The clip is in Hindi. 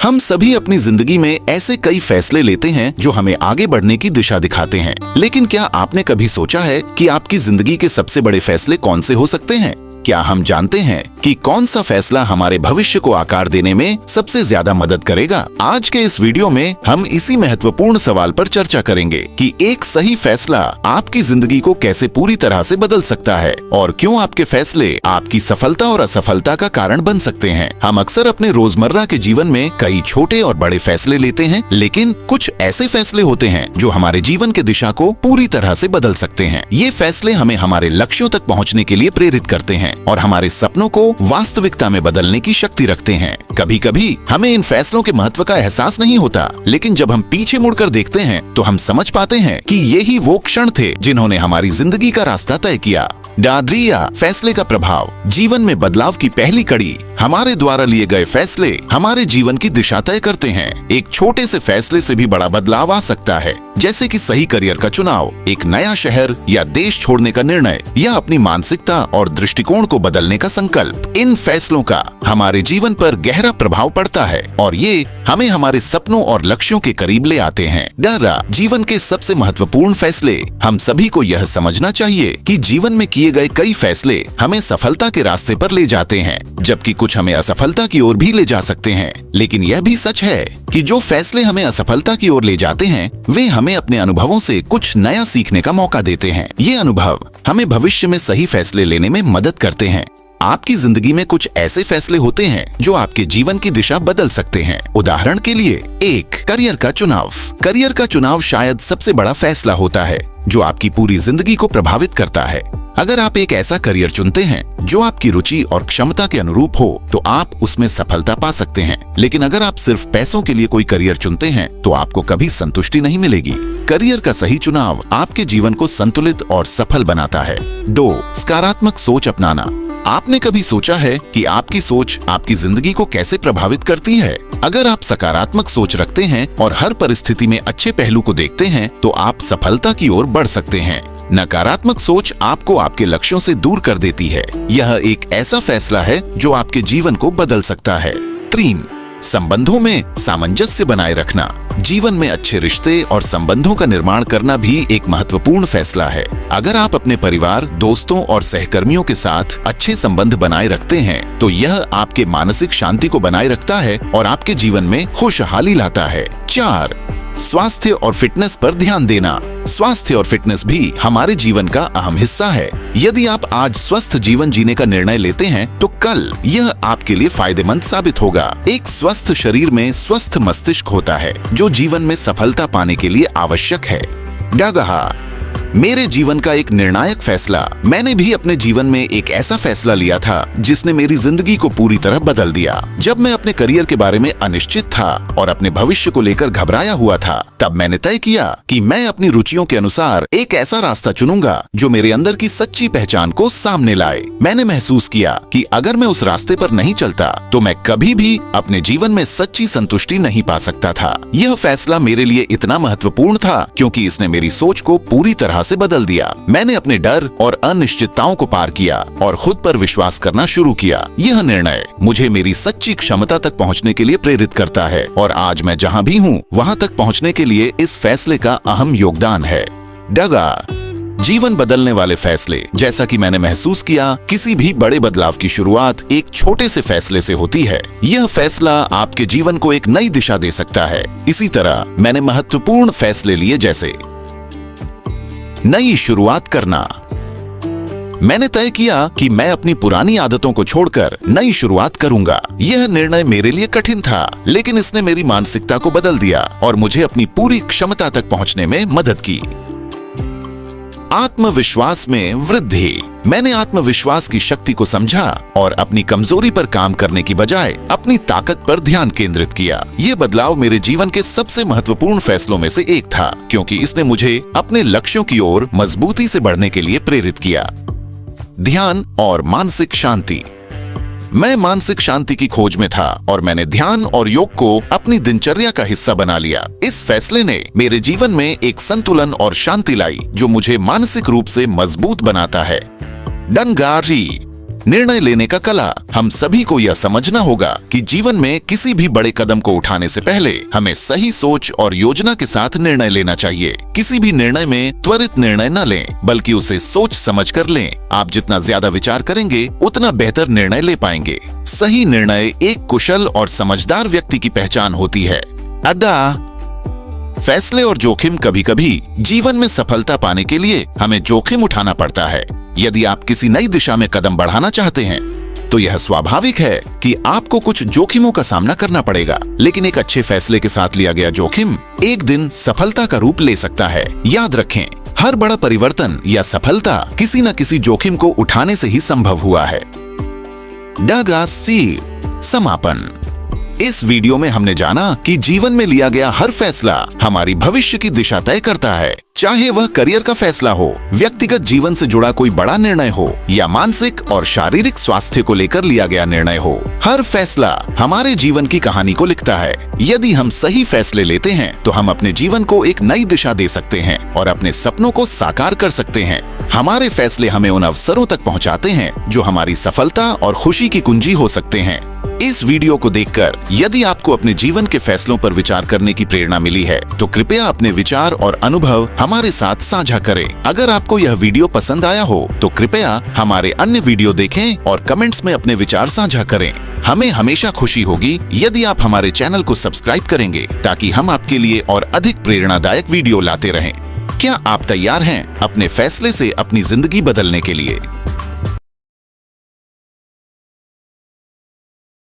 हम सभी अपनी जिंदगी में ऐसे कई फैसले लेते हैं जो हमें आगे बढ़ने की दिशा दिखाते हैं। लेकिन क्या आपने कभी सोचा है कि आपकी जिंदगी के सबसे बड़े फैसले कौन से हो सकते हैं? क्या हम जानते हैं कि कौन सा फैसला हमारे भविष्य को आकार देने में सबसे ज्यादा मदद करेगा? आज के इस वीडियो में हम इसी महत्वपूर्ण सवाल पर चर्चा करेंगे कि एक सही फैसला आपकी जिंदगी को कैसे पूरी तरह से बदल सकता है और क्यों आपके फैसले आपकी सफलता और असफलता का कारण बन सकते हैं। हम अक्सर अपने रोजमर्रा के जीवन में कई छोटे और बड़े फैसले लेते हैं, लेकिन कुछ ऐसे फैसले होते हैं जो हमारे जीवन की दिशा को पूरी तरह से बदल सकते हैं। ये फैसले हमें हमारे लक्ष्यों तक पहुँचने के लिए प्रेरित करते हैं और हमारे सपनों को वास्तविकता में बदलने की शक्ति रखते हैं। कभी कभी हमें इन फैसलों के महत्व का एहसास नहीं होता, लेकिन जब हम पीछे मुड़कर देखते हैं तो हम समझ पाते हैं कि यही वो क्षण थे जिन्होंने हमारी जिंदगी का रास्ता तय किया। डार्डिया फैसले का प्रभाव। जीवन में बदलाव की पहली कड़ी। हमारे द्वारा लिए गए फैसले हमारे जीवन की दिशा तय करते हैं। एक छोटे से फैसले से भी बड़ा बदलाव आ सकता है, जैसे कि सही करियर का चुनाव, एक नया शहर या देश छोड़ने का निर्णय, या अपनी मानसिकता और दृष्टिकोण को बदलने का संकल्प। इन फैसलों का हमारे जीवन पर गहरा प्रभाव पड़ता है और ये हमें हमारे सपनों और लक्ष्यों के करीब ले आते हैं। डारा जीवन के सबसे महत्वपूर्ण फैसले। हम सभी को यह समझना चाहिए कि जीवन में किए गए कई फैसले हमें सफलता के रास्ते पर ले जाते हैं, जबकि कुछ हमें असफलता की ओर भी ले जा सकते हैं। लेकिन यह भी सच है कि जो फैसले हमें असफलता की ओर ले जाते हैं, वे हमें अपने अनुभवों से कुछ नया सीखने का मौका देते हैं। ये अनुभव हमें भविष्य में सही फैसले लेने में मदद करते हैं। आपकी जिंदगी में कुछ ऐसे फैसले होते हैं जो आपके जीवन की दिशा बदल सकते हैं। उदाहरण के लिए, 1. करियर का चुनाव। करियर का चुनाव शायद सबसे बड़ा फैसला होता है जो आपकी पूरी जिंदगी को प्रभावित करता है। अगर आप एक ऐसा करियर चुनते हैं जो आपकी रुचि और क्षमता के अनुरूप हो, तो आप उसमें सफलता पा सकते हैं। लेकिन अगर आप सिर्फ पैसों के लिए कोई करियर चुनते हैं, तो आपको कभी संतुष्टि नहीं मिलेगी। करियर का सही चुनाव आपके जीवन को संतुलित और सफल बनाता है। 2. सकारात्मक सोच अपनाना। आपने कभी सोचा है कि आपकी सोच आपकी जिंदगी को कैसे प्रभावित करती है? अगर आप सकारात्मक सोच रखते हैं और हर परिस्थिति में अच्छे पहलू को देखते हैं, तो आप सफलता की ओर बढ़ सकते हैं। नकारात्मक सोच आपको आपके लक्ष्यों से दूर कर देती है। यह एक ऐसा फैसला है जो आपके जीवन को बदल सकता है। 3. संबंधों में सामंजस्य बनाए रखना। जीवन में अच्छे रिश्ते और संबंधों का निर्माण करना भी एक महत्वपूर्ण फैसला है। अगर आप अपने परिवार, दोस्तों और सहकर्मियों के साथ अच्छे संबंध बनाए रखते हैं, तो यह आपके मानसिक शांति को बनाए रखता है और आपके जीवन में खुशहाली लाता है। 4. स्वास्थ्य और फिटनेस पर ध्यान देना। स्वास्थ्य और फिटनेस भी हमारे जीवन का अहम हिस्सा है। यदि आप आज स्वस्थ जीवन जीने का निर्णय लेते हैं, तो कल यह आपके लिए फायदेमंद साबित होगा। एक स्वस्थ शरीर में स्वस्थ मस्तिष्क होता है, जो जीवन में सफलता पाने के लिए आवश्यक है। डागहा मेरे जीवन का एक निर्णायक फैसला। मैंने भी अपने जीवन में एक ऐसा फैसला लिया था जिसने मेरी जिंदगी को पूरी तरह बदल दिया। जब मैं अपने करियर के बारे में अनिश्चित था और अपने भविष्य को लेकर घबराया हुआ था, तब मैंने तय किया कि मैं अपनी रुचियों के अनुसार एक ऐसा रास्ता चुनूंगा जो मेरे अंदर की सच्ची पहचान को सामने लाए। मैंने महसूस किया कि अगर मैं उस रास्ते पर नहीं चलता, तो मैं कभी भी अपने जीवन में सच्ची संतुष्टि नहीं पा सकता था। यह फैसला मेरे लिए इतना महत्वपूर्ण था क्योंकि इसने मेरी सोच को पूरी तरह से बदल दिया। मैंने अपने डर और अनिश्चितताओं को पार किया और खुद पर विश्वास करना शुरू किया। यह निर्णय मुझे मेरी सच्ची क्षमता तक पहुंचने के लिए प्रेरित करता है और आज मैं जहां भी हूं, वहां तक पहुंचने के लिए इस फैसले का अहम योगदान है। डगा जीवन बदलने वाले फैसले। जैसा कि मैंने महसूस किया, किसी भी बड़े बदलाव की शुरुआत एक छोटे से फैसले से होती है। यह फैसला आपके जीवन को एक नई दिशा दे सकता है। इसी तरह मैंने महत्वपूर्ण फैसले लिए, जैसे नई शुरुआत करना। मैंने तय किया कि मैं अपनी पुरानी आदतों को छोड़कर नई शुरुआत करूंगा। यह निर्णय मेरे लिए कठिन था, लेकिन इसने मेरी मानसिकता को बदल दिया और मुझे अपनी पूरी क्षमता तक पहुंचने में मदद की। आत्मविश्वास में वृद्धि। मैंने आत्मविश्वास की शक्ति को समझा और अपनी कमजोरी पर काम करने की बजाय अपनी ताकत पर ध्यान केंद्रित किया। ये बदलाव मेरे जीवन के सबसे महत्वपूर्ण फैसलों में से एक था, क्योंकि इसने मुझे अपने लक्ष्यों की ओर मजबूती से बढ़ने के लिए प्रेरित किया। ध्यान और मानसिक शांति। मैं मानसिक शांति की खोज में था और मैंने ध्यान और योग को अपनी दिनचर्या का हिस्सा बना लिया। इस फैसले ने मेरे जीवन में एक संतुलन और शांति लाई, जो मुझे मानसिक रूप से मजबूत बनाता है। डंगारी निर्णय लेने का कला। हम सभी को यह समझना होगा कि जीवन में किसी भी बड़े कदम को उठाने से पहले हमें सही सोच और योजना के साथ निर्णय लेना चाहिए। किसी भी निर्णय में त्वरित निर्णय न लें, बल्कि उसे सोच समझ कर लें। आप जितना ज्यादा विचार करेंगे उतना बेहतर निर्णय ले पाएंगे। सही निर्णय एक कुशल और समझदार व्यक्ति की पहचान होती है। अड्डा फैसले और जोखिम। कभी कभी जीवन में सफलता पाने के लिए हमें जोखिम उठाना पड़ता है। यदि आप किसी नई दिशा में कदम बढ़ाना चाहते हैं तो यह स्वाभाविक है कि आपको कुछ जोखिमों का सामना करना पड़ेगा। लेकिन एक अच्छे फैसले के साथ लिया गया जोखिम एक दिन सफलता का रूप ले सकता है। याद रखें, हर बड़ा परिवर्तन या सफलता किसी न किसी जोखिम को उठाने से ही संभव हुआ है। समापन। इस वीडियो में हमने जाना कि जीवन में लिया गया हर फैसला हमारी भविष्य की दिशा तय करता है। चाहे वह करियर का फैसला हो, व्यक्तिगत जीवन से जुड़ा कोई बड़ा निर्णय हो या मानसिक और शारीरिक स्वास्थ्य को लेकर लिया गया निर्णय हो, हर फैसला हमारे जीवन की कहानी को लिखता है। यदि हम सही फैसले लेते हैं तो हम अपने जीवन को एक नई दिशा दे सकते हैं और अपने सपनों को साकार कर सकते हैं। हमारे फैसले हमें उन अवसरों तक पहुंचाते हैं जो हमारी सफलता और खुशी की कुंजी हो सकते हैं। इस वीडियो को देखकर यदि आपको अपने जीवन के फैसलों पर विचार करने की प्रेरणा मिली है तो कृपया अपने विचार और अनुभव हमारे साथ साझा करें। अगर आपको यह वीडियो पसंद आया हो तो कृपया हमारे अन्य वीडियो देखें और कमेंट्स में अपने विचार साझा करें। हमें हमेशा खुशी होगी यदि आप हमारे चैनल को सब्सक्राइब करेंगे, ताकि हम आपके लिए और अधिक प्रेरणादायक वीडियो लाते रहें। क्या आप तैयार हैं अपने फैसले से अपनी जिंदगी बदलने के लिए?